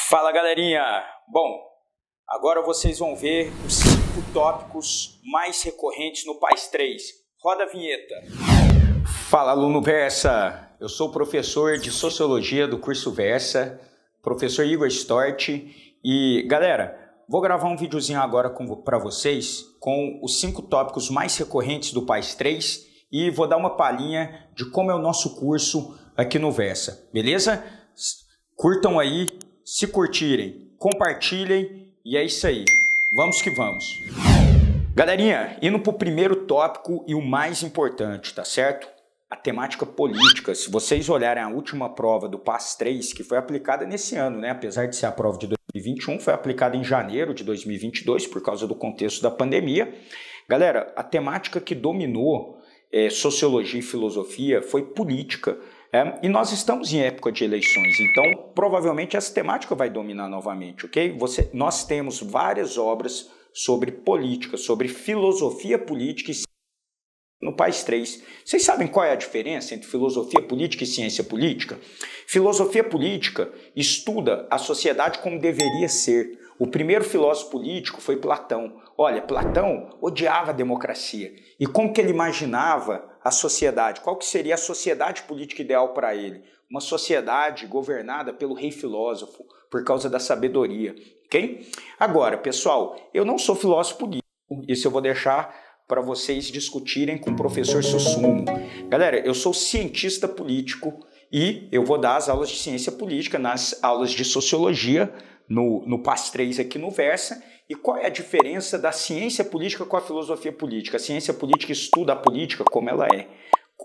Fala, galerinha! Bom, agora vocês vão ver os 5 tópicos mais recorrentes no PAS 3. Roda a vinheta. Fala, aluno Versa! Eu sou professor de Sociologia do curso Versa, professor Igor Stort. E, galera, vou gravar um videozinho agora para vocês com os 5 tópicos mais recorrentes do PAS 3 e vou dar uma palhinha de como é o nosso curso aqui no Versa, beleza? Curtam aí. Se curtirem, compartilhem e é isso aí. Vamos que vamos. Galerinha, indo para o primeiro tópico e o mais importante, tá certo? A temática política. Se vocês olharem a última prova do PAS 3, que foi aplicada nesse ano, né? Apesar de ser a prova de 2021, foi aplicada em janeiro de 2022 por causa do contexto da pandemia. Galera, a temática que dominou sociologia e filosofia foi política. E nós estamos em época de eleições, então provavelmente essa temática vai dominar novamente, ok? Nós temos várias obras sobre política, sobre filosofia política e no PAS 3. Vocês sabem qual é a diferença entre filosofia política e ciência política? Filosofia política estuda a sociedade como deveria ser. O primeiro filósofo político foi Platão. Olha, Platão odiava a democracia. E como que ele imaginava a sociedade? Qual que seria a sociedade política ideal para ele? Uma sociedade governada pelo rei filósofo, por causa da sabedoria, ok? Agora, pessoal, eu não sou filósofo político. Isso eu vou deixar para vocês discutirem com o professor Sussumo. Galera, eu sou cientista político e eu vou dar as aulas de ciência política nas aulas de sociologia no PAS 3 aqui no Versa. E qual é a diferença da ciência política com a filosofia política? A ciência política estuda a política como ela é.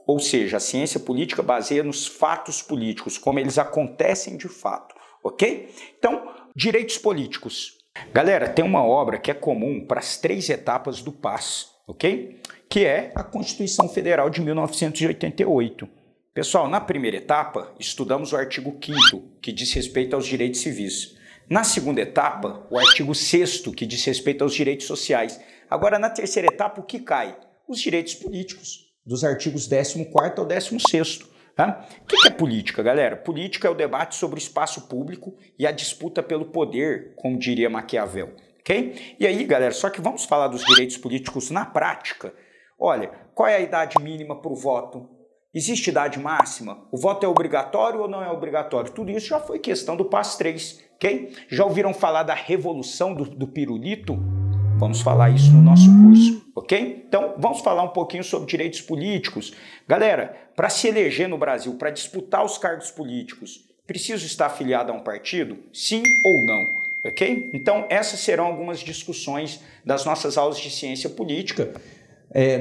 Ou seja, a ciência política baseia nos fatos políticos, como eles acontecem de fato, ok? Então, direitos políticos. Galera, tem uma obra que é comum para as 3 etapas do PAS, ok? Que é a Constituição Federal de 1988. Pessoal, na primeira etapa, estudamos o artigo 5º, que diz respeito aos direitos civis. Na segunda etapa, o artigo 6º, que diz respeito aos direitos sociais. Agora, na terceira etapa, o que cai? Os direitos políticos, dos artigos 14º ao 16º. Tá? O que é política, galera? Política é o debate sobre o espaço público e a disputa pelo poder, como diria Maquiavel. Okay? E aí, galera, só que vamos falar dos direitos políticos na prática. Olha, qual é a idade mínima para o voto? Existe idade máxima? O voto é obrigatório ou não é obrigatório? Tudo isso já foi questão do PAS 3, ok? Já ouviram falar da revolução do pirulito? Vamos falar isso no nosso curso, ok? Então, vamos falar um pouquinho sobre direitos políticos. Galera, para se eleger no Brasil, para disputar os cargos políticos, preciso estar afiliado a um partido? Sim ou não? Ok? Então, essas serão algumas discussões das nossas aulas de ciência política,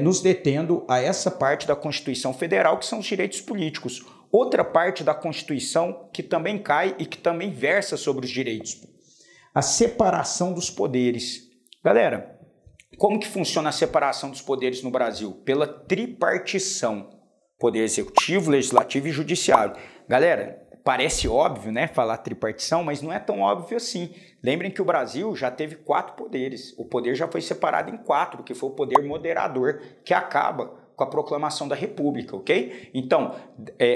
nos detendo a essa parte da Constituição Federal, que são os direitos políticos. Outra parte da Constituição que também cai e que também versa sobre os direitos. A separação dos poderes. Galera, como que funciona a separação dos poderes no Brasil? Pela tripartição. Poder executivo, legislativo e judiciário. Galera, parece óbvio, né, falar tripartição, mas não é tão óbvio assim. Lembrem que o Brasil já teve 4 poderes. O poder já foi separado em 4, que foi o poder moderador, que acaba com a proclamação da República, ok? Então,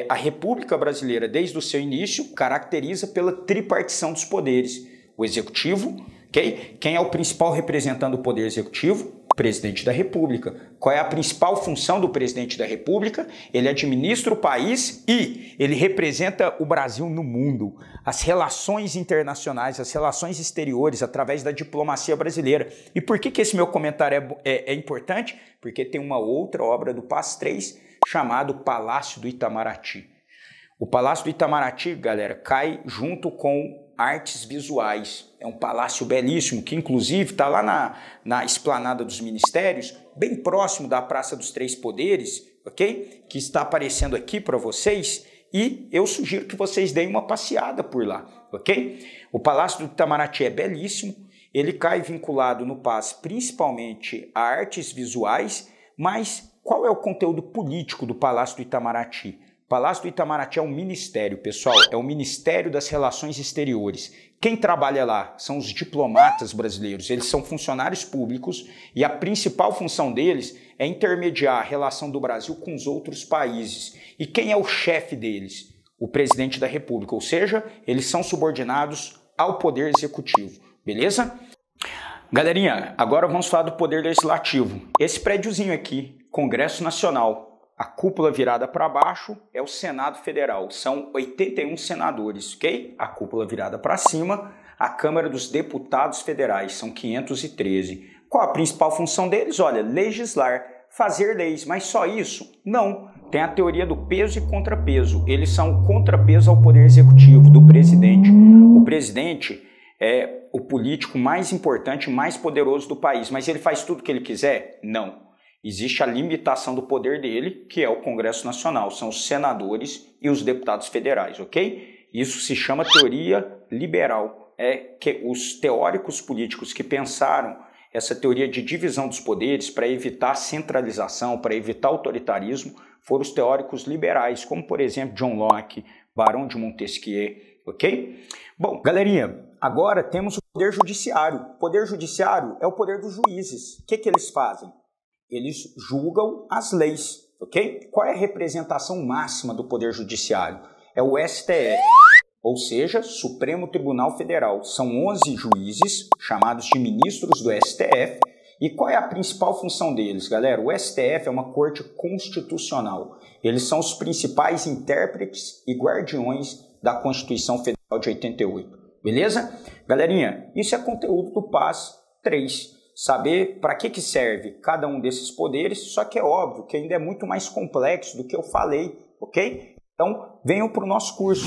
a República Brasileira, desde o seu início, caracteriza pela tripartição dos poderes. O executivo, ok? Quem é o principal representante do poder executivo? Presidente da República. Qual é a principal função do presidente da República? Ele administra o país e ele representa o Brasil no mundo. As relações internacionais, as relações exteriores, através da diplomacia brasileira. E por que esse meu comentário é importante? Porque tem uma outra obra do PAS 3 chamado Palácio do Itamaraty. O Palácio do Itamaraty, galera, cai junto com artes visuais. É um palácio belíssimo, que inclusive está lá na esplanada dos ministérios, bem próximo da Praça dos Três Poderes, ok? Que está aparecendo aqui para vocês e eu sugiro que vocês deem uma passeada por lá, ok? O Palácio do Itamaraty é belíssimo, ele cai vinculado no PAS principalmente a artes visuais, mas qual é o conteúdo político do Palácio do Itamaraty? O Palácio do Itamaraty é um ministério, pessoal, é o Ministério das Relações Exteriores. Quem trabalha lá são os diplomatas brasileiros, eles são funcionários públicos e a principal função deles é intermediar a relação do Brasil com os outros países. E quem é o chefe deles? O presidente da República, ou seja, eles são subordinados ao Poder Executivo, beleza? Galerinha, agora vamos falar do Poder Legislativo. Esse prédiozinho aqui, Congresso Nacional, a cúpula virada para baixo é o Senado Federal, são 81 senadores, ok? A cúpula virada para cima, a Câmara dos Deputados Federais, são 513. Qual a principal função deles? Olha, legislar, fazer leis, mas só isso? Não. Tem a teoria do peso e contrapeso. Eles são contrapeso ao Poder Executivo, do presidente. O presidente é o político mais importante, mais poderoso do país, mas ele faz tudo o que ele quiser? Não. Existe a limitação do poder dele, que é o Congresso Nacional, são os senadores e os deputados federais, ok? Isso se chama teoria liberal. É que os teóricos políticos que pensaram essa teoria de divisão dos poderes para evitar centralização, para evitar autoritarismo, foram os teóricos liberais, como por exemplo John Locke, Barão de Montesquieu, ok? Bom, galerinha, agora temos o Poder Judiciário. O Poder Judiciário é o poder dos juízes. O que eles fazem? Eles julgam as leis, ok? Qual é a representação máxima do Poder Judiciário? É o STF, ou seja, Supremo Tribunal Federal. São 11 juízes, chamados de ministros do STF. E qual é a principal função deles, galera? O STF é uma corte constitucional. Eles são os principais intérpretes e guardiões da Constituição Federal de 88. Beleza? Galerinha, isso é conteúdo do PAS 3. Saber para que serve cada um desses poderes, só que é óbvio que ainda é muito mais complexo do que eu falei, ok? Então, venham para o nosso curso.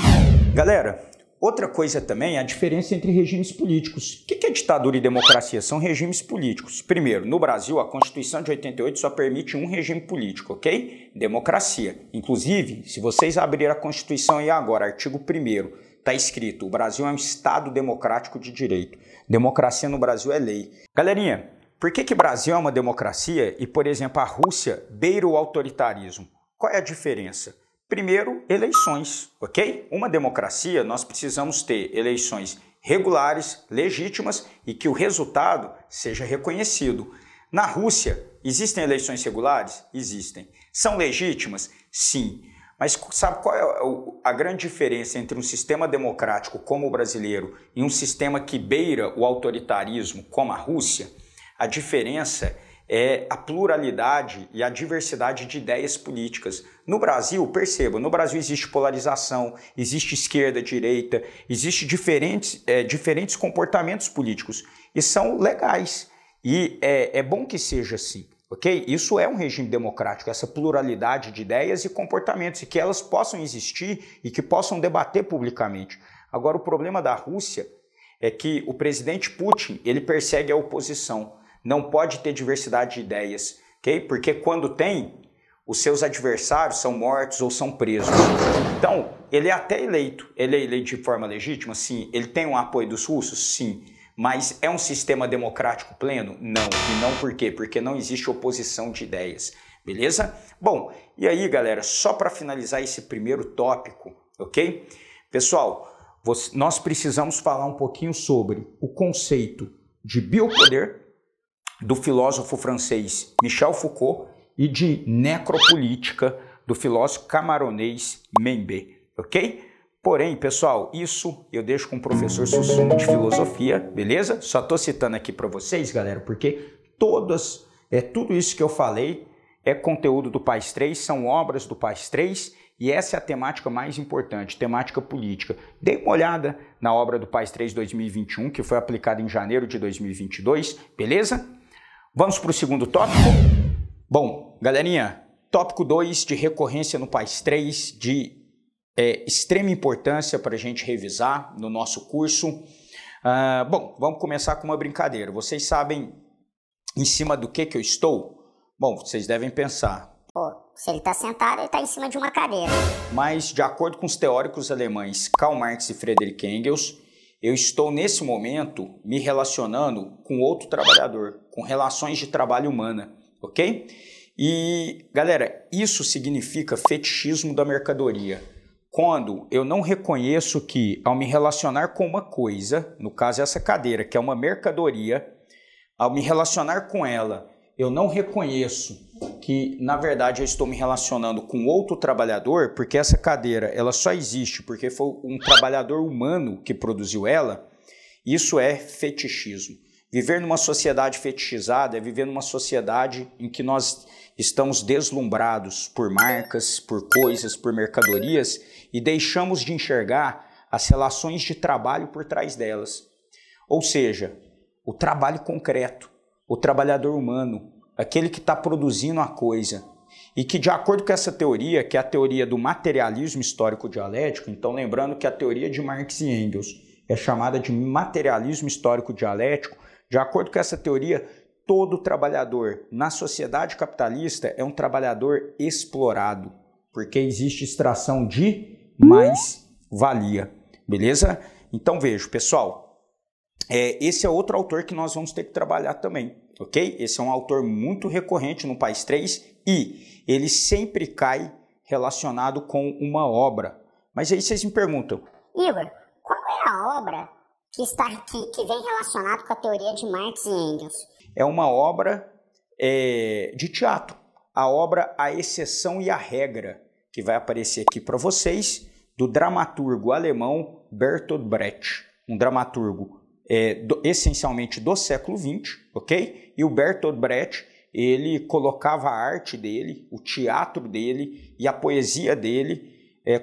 Galera, outra coisa também é a diferença entre regimes políticos. O que é ditadura e democracia? São regimes políticos. Primeiro, no Brasil, a Constituição de 88 só permite um regime político, ok? Democracia. Inclusive, se vocês abrirem a Constituição aí agora, artigo 1º, está escrito: o Brasil é um Estado democrático de direito. Democracia no Brasil é lei. Galerinha, por que o Brasil é uma democracia e, por exemplo, a Rússia beira o autoritarismo? Qual é a diferença? Primeiro, eleições, ok? Uma democracia, nós precisamos ter eleições regulares, legítimas e que o resultado seja reconhecido. Na Rússia, existem eleições regulares? Existem. São legítimas? Sim. Mas sabe qual é a grande diferença entre um sistema democrático como o brasileiro e um sistema que beira o autoritarismo como a Rússia? A diferença é a pluralidade e a diversidade de ideias políticas. No Brasil, perceba, no Brasil existe polarização, existe esquerda, direita, existe diferentes comportamentos políticos e são legais. E é bom que seja assim. Ok? Isso é um regime democrático, essa pluralidade de ideias e comportamentos, e que elas possam existir e que possam debater publicamente. Agora, o problema da Rússia é que o presidente Putin, ele persegue a oposição. Não pode ter diversidade de ideias, ok? Porque quando tem, os seus adversários são mortos ou são presos. Então, ele é até eleito. Ele é eleito de forma legítima? Sim. Ele tem o apoio dos russos? Sim. Mas é um sistema democrático pleno? Não. E não por quê? Porque não existe oposição de ideias. Beleza? Bom, e aí, galera, só para finalizar esse primeiro tópico, ok? Pessoal, nós precisamos falar um pouquinho sobre o conceito de biopoder do filósofo francês Michel Foucault e de necropolítica do filósofo camaronês Mbembe, ok? Porém, pessoal, isso eu deixo com o professor Sussum de filosofia, beleza? Só estou citando aqui para vocês, galera, porque tudo isso que eu falei é conteúdo do PAS 3, são obras do PAS 3 e essa é a temática mais importante, temática política. Dê uma olhada na obra do PAS 3 2021, que foi aplicada em janeiro de 2022, beleza? Vamos para o segundo tópico? Bom, galerinha, tópico 2 de recorrência no PAS 3 de extrema importância para a gente revisar no nosso curso. Bom, vamos começar com uma brincadeira. Vocês sabem em cima do que eu estou? Bom, vocês devem pensar. Pô, se ele está sentado, ele está em cima de uma cadeira. Mas, de acordo com os teóricos alemães Karl Marx e Friedrich Engels, eu estou nesse momento me relacionando com outro trabalhador, com relações de trabalho humana, ok? E, galera, isso significa fetichismo da mercadoria. Quando eu não reconheço que, ao me relacionar com uma coisa, no caso essa cadeira, que é uma mercadoria, ao me relacionar com ela, eu não reconheço que, na verdade, eu estou me relacionando com outro trabalhador, porque essa cadeira ela só existe porque foi um trabalhador humano que produziu ela, Isso é fetichismo. Viver numa sociedade fetichizada é viver numa sociedade em que nós estamos deslumbrados por marcas, por coisas, por mercadorias e deixamos de enxergar as relações de trabalho por trás delas. Ou seja, o trabalho concreto, o trabalhador humano, aquele que está produzindo a coisa. E que, de acordo com essa teoria, que é a teoria do materialismo histórico dialético, então lembrando que a teoria de Marx e Engels é chamada de materialismo histórico dialético, de acordo com essa teoria, todo trabalhador na sociedade capitalista é um trabalhador explorado, porque existe extração de mais-valia, beleza? Então veja, pessoal, esse é outro autor que nós vamos ter que trabalhar também, ok? Esse é um autor muito recorrente no País 3 e ele sempre cai relacionado com uma obra. Mas aí vocês me perguntam, Igor, qual é a obra que vem relacionado com a teoria de Marx e Engels? É uma obra de teatro, a obra A Exceção e a Regra, que vai aparecer aqui para vocês, do dramaturgo alemão Bertolt Brecht, um dramaturgo essencialmente do século XX, ok? E o Bertolt Brecht, ele colocava a arte dele, o teatro dele e a poesia dele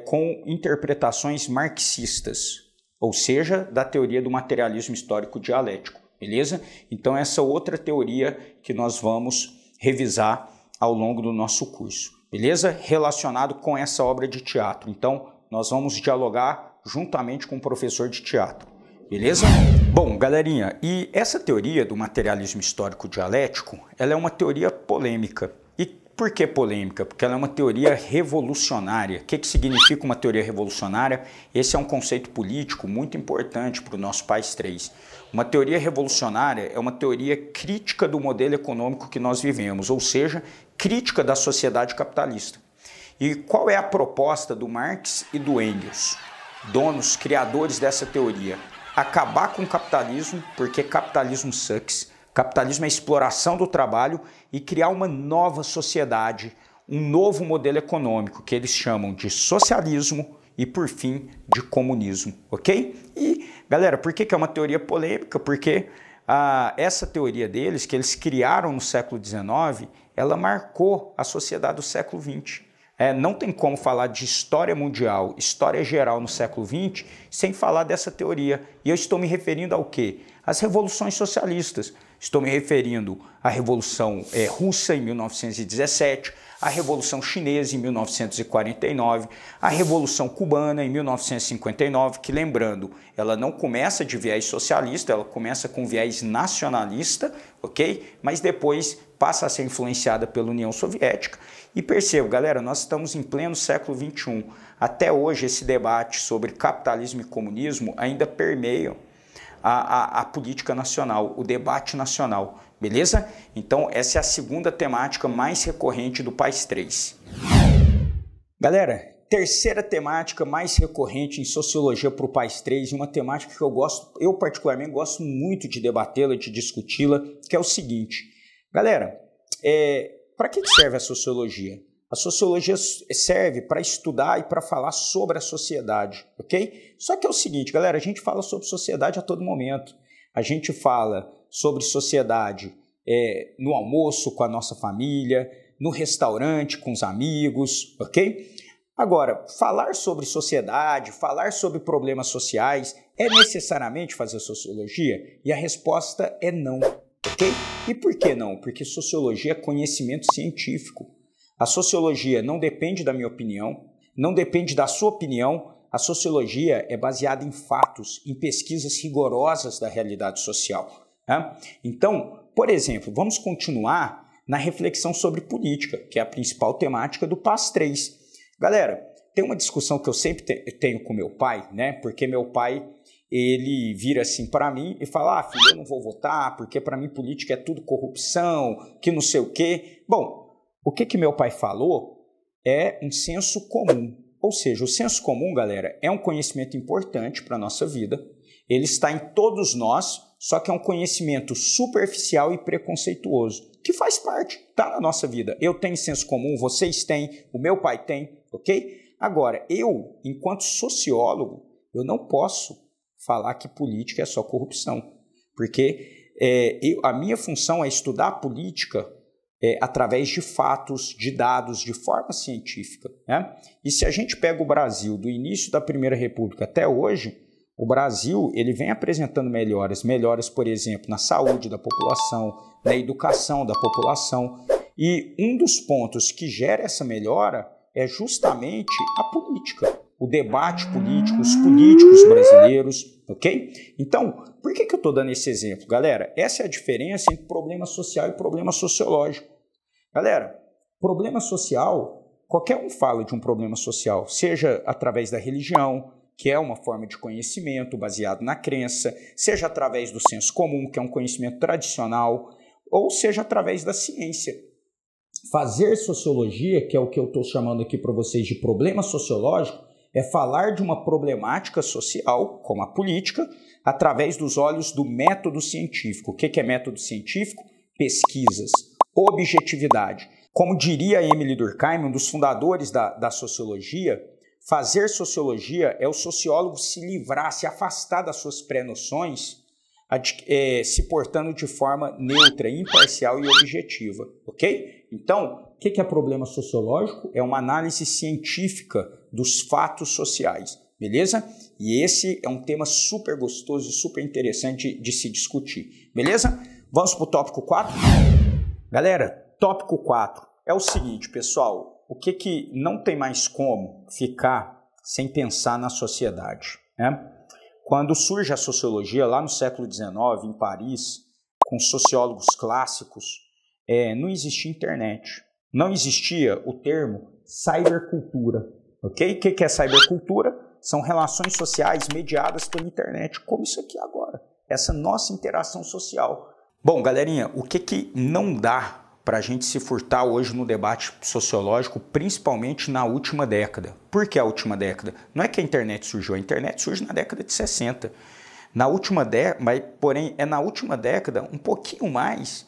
com interpretações marxistas, ou seja, da teoria do materialismo histórico dialético, beleza? Então essa outra teoria que nós vamos revisar ao longo do nosso curso, beleza? Relacionado com essa obra de teatro. Então nós vamos dialogar juntamente com o professor de teatro, beleza? Bom, galerinha, e essa teoria do materialismo histórico dialético, ela é uma teoria polêmica. E por que polêmica? Porque ela é uma teoria revolucionária. O que significa uma teoria revolucionária? Esse é um conceito político muito importante para o nosso País 3. Uma teoria revolucionária é uma teoria crítica do modelo econômico que nós vivemos, ou seja, crítica da sociedade capitalista. E qual é a proposta do Marx e do Engels, donos, criadores dessa teoria? Acabar com o capitalismo, porque capitalismo sucks. Capitalismo é exploração do trabalho e criar uma nova sociedade, um novo modelo econômico que eles chamam de socialismo e, por fim, de comunismo, ok? E, galera, por que é uma teoria polêmica? Porque essa teoria deles, que eles criaram no século XIX, ela marcou a sociedade do século XX. Não tem como falar de história mundial, história geral no século XX, sem falar dessa teoria. E eu estou me referindo ao quê? Às revoluções socialistas. Estou me referindo à Revolução Russa em 1917, à Revolução Chinesa em 1949, à Revolução Cubana em 1959, que, lembrando, ela não começa de viés socialista, ela começa com viés nacionalista, ok? Mas depois passa a ser influenciada pela União Soviética. E perceba, galera, nós estamos em pleno século XXI. Até hoje, esse debate sobre capitalismo e comunismo ainda permeiam a política nacional, o debate nacional, beleza? Então, essa é a segunda temática mais recorrente do País 3. Galera, terceira temática mais recorrente em sociologia para o País 3, e uma temática que eu particularmente gosto muito de debatê-la, de discuti-la, que é o seguinte. Galera, para que serve a sociologia? A sociologia serve para estudar e para falar sobre a sociedade, ok? Só que é o seguinte, galera, a gente fala sobre sociedade a todo momento. A gente fala sobre sociedade no almoço com a nossa família, no restaurante com os amigos, ok? Agora, falar sobre sociedade, falar sobre problemas sociais, é necessariamente fazer sociologia? E a resposta é não, ok? E por que não? Porque sociologia é conhecimento científico. A sociologia não depende da minha opinião, não depende da sua opinião. A sociologia é baseada em fatos, em pesquisas rigorosas da realidade social. Né? Então, por exemplo, vamos continuar na reflexão sobre política, que é a principal temática do PAS 3. Galera, tem uma discussão que eu sempre tenho com meu pai, né? Porque meu pai, ele vira assim para mim e fala, filho, eu não vou votar, porque para mim política é tudo corrupção, que não sei o quê. Bom, o que meu pai falou é um senso comum. Ou seja, o senso comum, galera, é um conhecimento importante para a nossa vida. Ele está em todos nós, só que é um conhecimento superficial e preconceituoso, que faz parte, está na nossa vida. Eu tenho senso comum, vocês têm, o meu pai tem, ok? Agora, eu, enquanto sociólogo, eu não posso falar que política é só corrupção, porque a minha função é estudar a política através de fatos, de dados, de forma científica, né? E se a gente pega o Brasil do início da Primeira República até hoje, o Brasil ele vem apresentando melhoras, por exemplo, na saúde da população, na educação da população, e um dos pontos que gera essa melhora é justamente a política, o debate político, os políticos brasileiros, ok? Então, por que eu estou dando esse exemplo? Galera, essa é a diferença entre problema social e problema sociológico. Galera, problema social, qualquer um fala de um problema social, seja através da religião, que é uma forma de conhecimento baseado na crença, seja através do senso comum, que é um conhecimento tradicional, ou seja através da ciência. Fazer sociologia, que é o que eu estou chamando aqui para vocês de problema sociológico, é falar de uma problemática social, como a política, através dos olhos do método científico. O que é método científico? Pesquisas, objetividade. Como diria Emile Durkheim, um dos fundadores da sociologia, fazer sociologia é o sociólogo se livrar, se afastar das suas pré-noções, se portando de forma neutra, imparcial e objetiva, ok? Então, o que é problema sociológico? É uma análise científica dos fatos sociais, beleza? E esse é um tema super gostoso e super interessante de se discutir, beleza? Vamos para o tópico 4? Galera, tópico 4 é o seguinte, pessoal, o que não tem mais como ficar sem pensar na sociedade, né? Quando surge a sociologia, lá no século XIX, em Paris, com sociólogos clássicos, não existia internet. Não existia o termo cybercultura. Okay? O que é cybercultura? São relações sociais mediadas pela internet, como isso aqui agora. Essa nossa interação social. Bom, galerinha, o que não dá para a gente se furtar hoje no debate sociológico, principalmente na última década. Por que a última década? Não é que a internet surgiu, a internet surge na década de 60. Na última década, porém, é na última década, um pouquinho mais,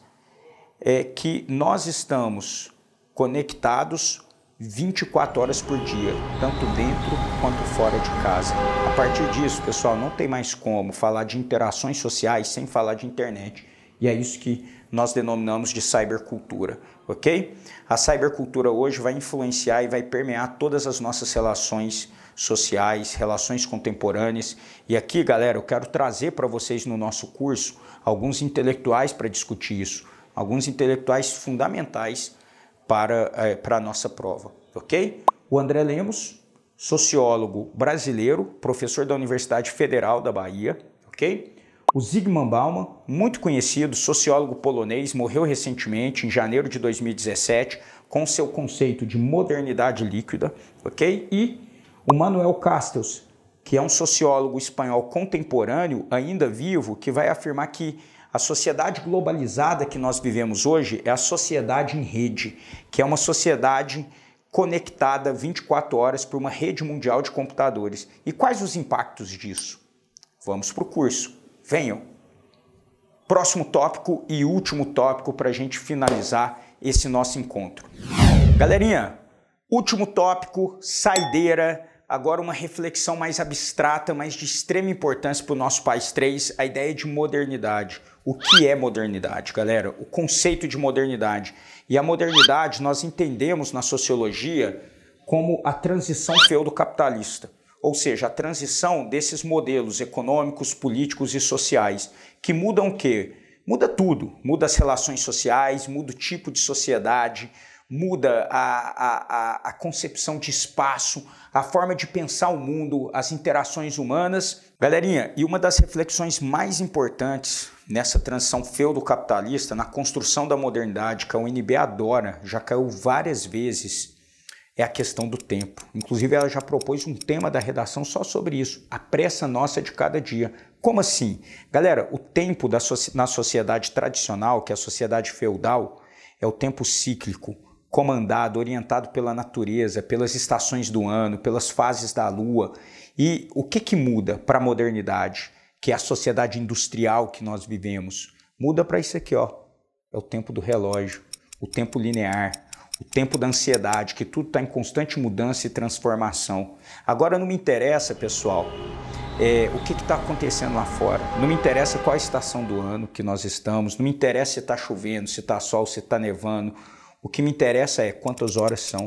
que nós estamos conectados 24 horas por dia, tanto dentro quanto fora de casa. A partir disso, pessoal, não tem mais como falar de interações sociais sem falar de internet. E é isso que nós denominamos de cybercultura, ok? A cybercultura hoje vai influenciar e vai permear todas as nossas relações sociais, relações contemporâneas. E aqui, galera, eu quero trazer para vocês no nosso curso alguns intelectuais para discutir isso, alguns intelectuais fundamentais para a nossa prova, ok? O André Lemos, sociólogo brasileiro, professor da Universidade Federal da Bahia, ok? O Zygmunt Bauman, muito conhecido, sociólogo polonês, morreu recentemente, em janeiro de 2017, com seu conceito de modernidade líquida, ok? E o Manuel Castells, que é um sociólogo espanhol contemporâneo, ainda vivo, que vai afirmar que a sociedade globalizada que nós vivemos hoje é a sociedade em rede, que é uma sociedade conectada 24 horas por uma rede mundial de computadores. E quais os impactos disso? Vamos para o curso. Venham. Próximo tópico e último tópico para a gente finalizar esse nosso encontro. Galerinha, último tópico, saideira. Agora uma reflexão mais abstrata, mas de extrema importância para o nosso país 3, a ideia de modernidade. O que é modernidade, galera? O conceito de modernidade. E a modernidade nós entendemos na sociologia como a transição feudo-capitalista. Ou seja, a transição desses modelos econômicos, políticos e sociais, que mudam o quê? Muda tudo. Muda as relações sociais, muda o tipo de sociedade, muda a concepção de espaço, a forma de pensar o mundo, as interações humanas. Galerinha, e uma das reflexões mais importantes nessa transição feudo-capitalista, na construção da modernidade, que a UNB adora, já caiu várias vezes, é a questão do tempo. Inclusive, ela já propôs um tema da redação só sobre isso, a pressa nossa de cada dia. Como assim? Galera, o tempo na sociedade tradicional, que é a sociedade feudal, é o tempo cíclico, comandado, orientado pela natureza, pelas estações do ano, pelas fases da lua. E o que muda para a modernidade, que é a sociedade industrial que nós vivemos? Muda para isso aqui, ó. É o tempo do relógio, o tempo linear, o tempo da ansiedade, que tudo está em constante mudança e transformação. Agora não me interessa, pessoal, o que está acontecendo lá fora. Não me interessa qual a estação do ano que nós estamos, não me interessa se está chovendo, se está sol, se está nevando. O que me interessa é quantas horas são.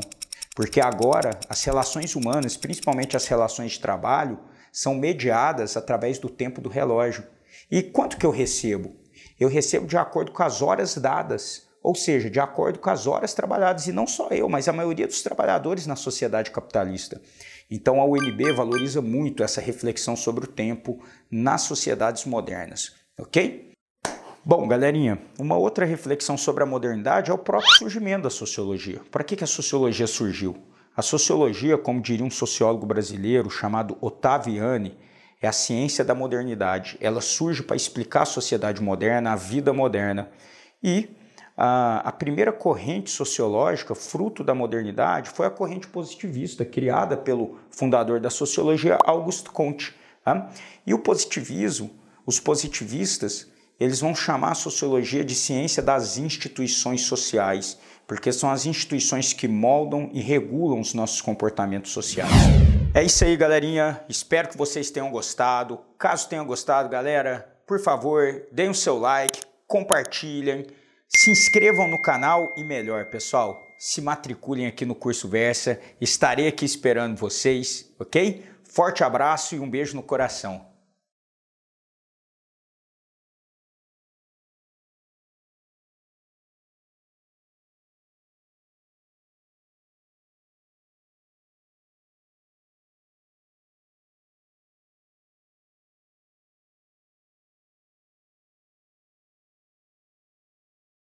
Porque agora as relações humanas, principalmente as relações de trabalho, são mediadas através do tempo do relógio. E quanto que eu recebo? Eu recebo de acordo com as horas dadas, ou seja, de acordo com as horas trabalhadas. E não só eu, mas a maioria dos trabalhadores na sociedade capitalista. Então a UNB valoriza muito essa reflexão sobre o tempo nas sociedades modernas, ok? Bom, galerinha, uma outra reflexão sobre a modernidade é o próprio surgimento da sociologia. Para que a sociologia surgiu? A sociologia, como diria um sociólogo brasileiro chamado Ottaviani, é a ciência da modernidade. Ela surge para explicar a sociedade moderna, a vida moderna. E a primeira corrente sociológica, fruto da modernidade, foi a corrente positivista, criada pelo fundador da sociologia, Auguste Comte. Tá? E o positivismo, os positivistas, eles vão chamar a sociologia de ciência das instituições sociais, porque são as instituições que moldam e regulam os nossos comportamentos sociais. É isso aí, galerinha. Espero que vocês tenham gostado. Caso tenham gostado, galera, por favor, deem o seu like, compartilhem, se inscrevam no canal e melhor, pessoal, se matriculem aqui no Curso Versa. Estarei aqui esperando vocês, ok? Forte abraço e um beijo no coração.